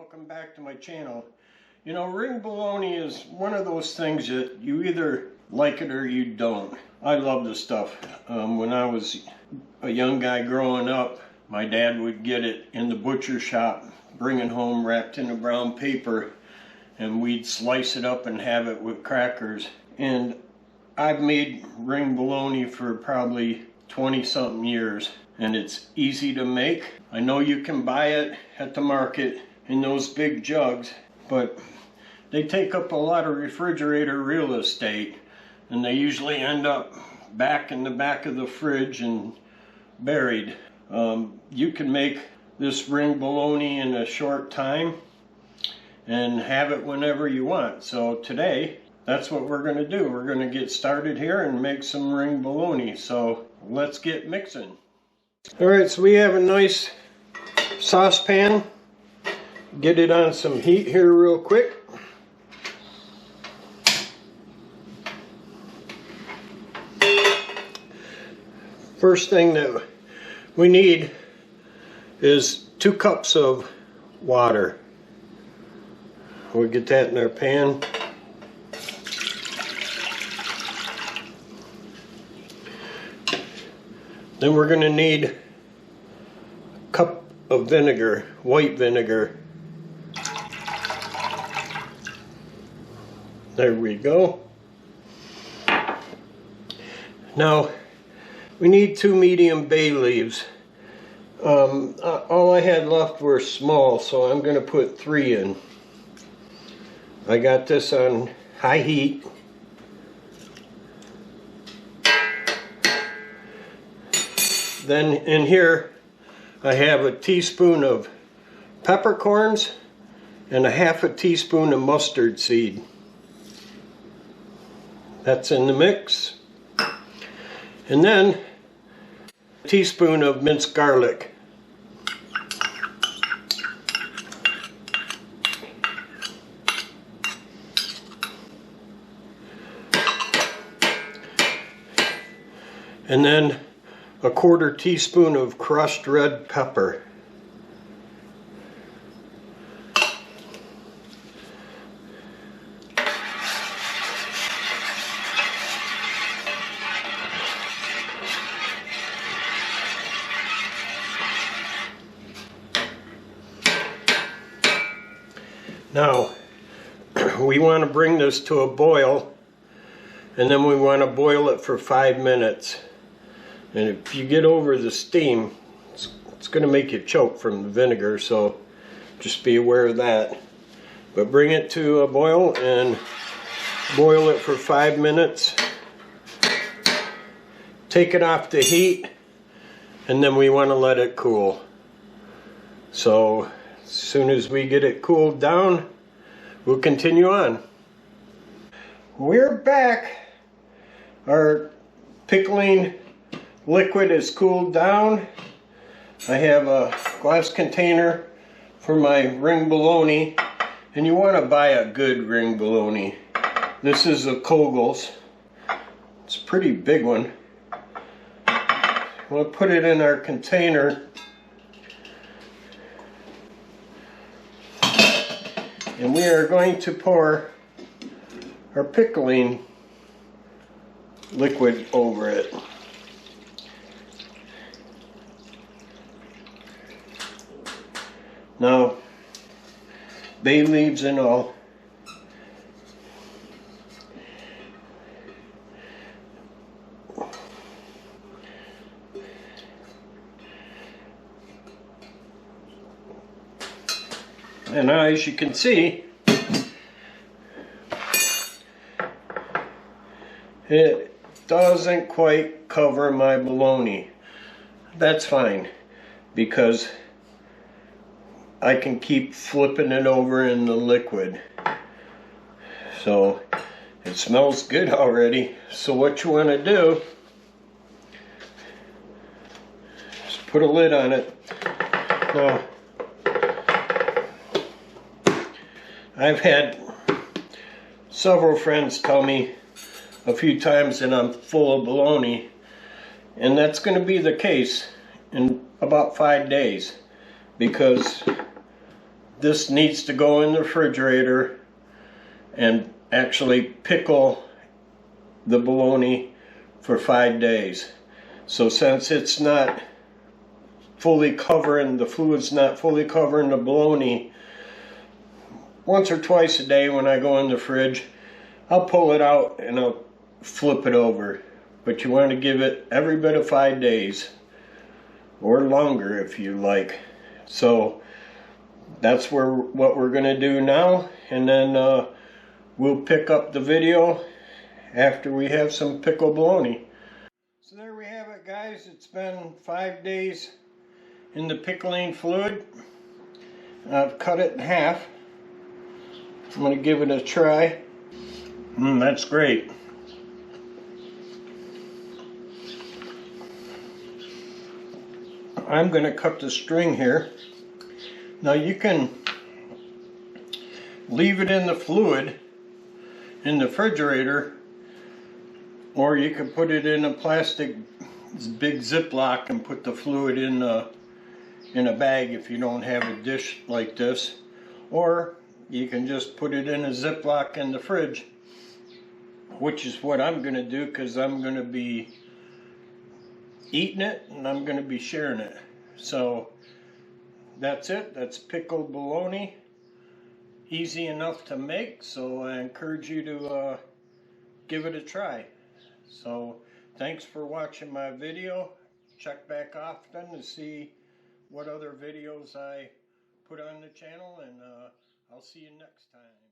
welcome back to my channel. You know, ring bologna is one of those things that you either like it or you don't. I love this stuff. When I was a young guy growing up, my dad would get it in the butcher shop, bring it home wrapped in a brown paper, and we'd slice it up and have it with crackers. And I've made ring bologna for probably 20-something years, and it's easy to make. I know you can buy it at the market in those big jugs, but they take up a lot of refrigerator real estate, and they usually end up back in the back of the fridge and buried. You can make this ring bologna in a short time and have it whenever you want. So today, that's what we're going to do. We're going to get started here and make some ring bologna. So let's get mixing. Alright, so we have a nice saucepan. Get it on some heat here real quick. First thing that we need is 2 cups of water. We'll get that in our pan. Then we're going to need a cup of vinegar, white vinegar. There we go. Now, we need 2 medium bay leaves. All I had left were small, so I'm going to put 3 in. I got this on high heat. Then in here, I have a teaspoon of peppercorns and a half a teaspoon of mustard seed. That's in the mix. And then a teaspoon of minced garlic. And then a 1/4 teaspoon of crushed red pepper. Now, we want to bring this to a boil, and then we want to boil it for 5 minutes. And if you get over the steam, it's going to make you choke from the vinegar, so just be aware of that. But bring it to a boil and boil it for 5 minutes. Take it off the heat, and then we want to let it cool. So as soon as we get it cooled down, we'll continue on. We're back. Our pickling liquid is cooled down. I have a glass container for my ring bologna, and you want to buy a good ring bologna. This is a Kogel's. It's a pretty big one. We'll put it in our container. And we are going to pour our pickling liquid over it. Now, bay leaves and all. And now, as you can see, it doesn't quite cover my bologna. That's fine, because I can keep flipping it over in the liquid. So it smells good already. So what you want to do is put a lid on it. Now, I've had several friends tell me a few times that I'm full of bologna, and that's going to be the case in about 5 days, because this needs to go in the refrigerator and actually pickle the bologna for 5 days. So since it's not fully covering, the fluid's not fully covering the bologna, once or twice a day when I go in the fridge, I'll pull it out and I'll flip it over. But you want to give it every bit of 5 days, or longer if you like. So that's what we're going to do now, and then we'll pick up the video after we have some pickled bologna. So there we have it, guys. It's been 5 days in the pickling fluid. I've cut it in half. I'm going to give it a try. That's great. I'm going to cut the string here. Now you can leave it in the fluid in the refrigerator, or you can put it in a plastic big Ziploc and put the fluid in a bag if you don't have a dish like this, or you can just put it in a Ziploc in the fridge, which is what I'm going to do, because I'm going to be eating it and I'm going to be sharing it. So that's it. That's pickled bologna. Easy enough to make, so I encourage you to give it a try. So thanks for watching my video. Check back often to see what other videos I put on the channel, and I'll see you next time.